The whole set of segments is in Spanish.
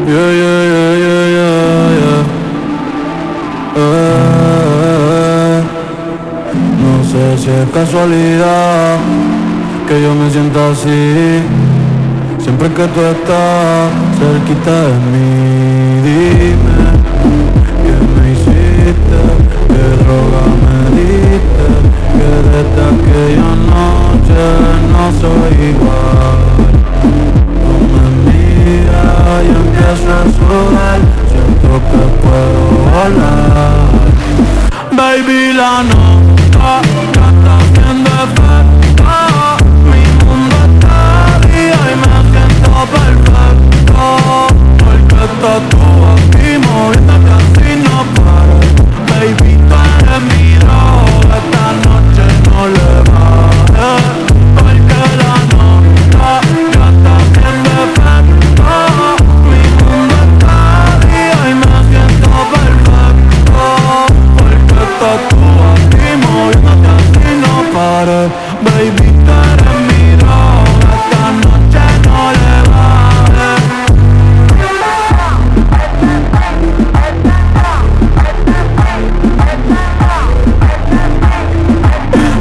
Yeah, yeah, yeah, yeah, yeah, yeah. No sé si es casualidad que yo me sienta así. Siempre que tú estás cerquita de mí, dime qué me hiciste, qué droga me diste, que desde aquella noche no soy igual. Tú me miras y empiezo a sudar, siento que puedo volar. Baby, la nota ya está haciendo efecto. Mi mundo está día y me siento perfecto, porque estás tú aquí moviéndote así no pares. Baby, tú eres mi droga, esta noche no le bajes, porque la nota ya está haciendo efecto. Mi mundo está día y me siento perfecto, porque estás tú aquí moviéndote así no pares. Baby, tú eres mi droga, esta noche no le bajes.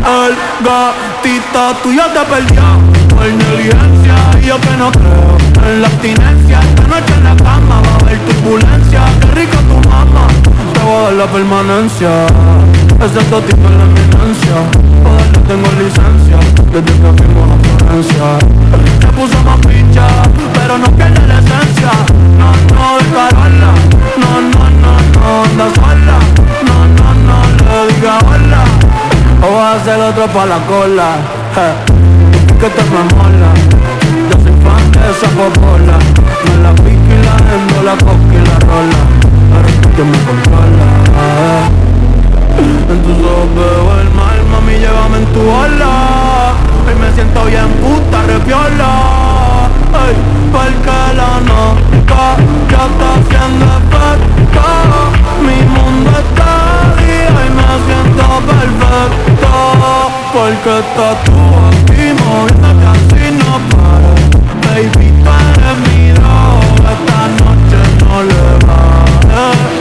El gatito tuyo te perdió por negligencia, y yo que no creo en la abstinencia. Esta noche en la cama va a haber turbulencia. Qué rico tu mamá, te voy a dar la permanencia. Ese totito en la eminencia, para darle tengo licencia, desde que fuimos a Florencia. Se puso más picha, pero no pierde la esencia. No, no, de Carola, no, no, no, no, anda sola. No, no, no, le diga hola, o vas a hacer otro pa' la cola, que te me mola. Yo soy fan de esa popola, me la pico y la endo, la coca y la rola. Eres tú quien me controla, en tus ojos veo el mal, mami, llévame en tu ola. Hoy me siento bien puta, repiola. Ey, porque la nota ya está haciendo efecto. Mi mundo está día y me siento perfecto, porque estás tú aquí moviéndote así no pares. Baby, tú eres mi droga, esta noche no le bajes.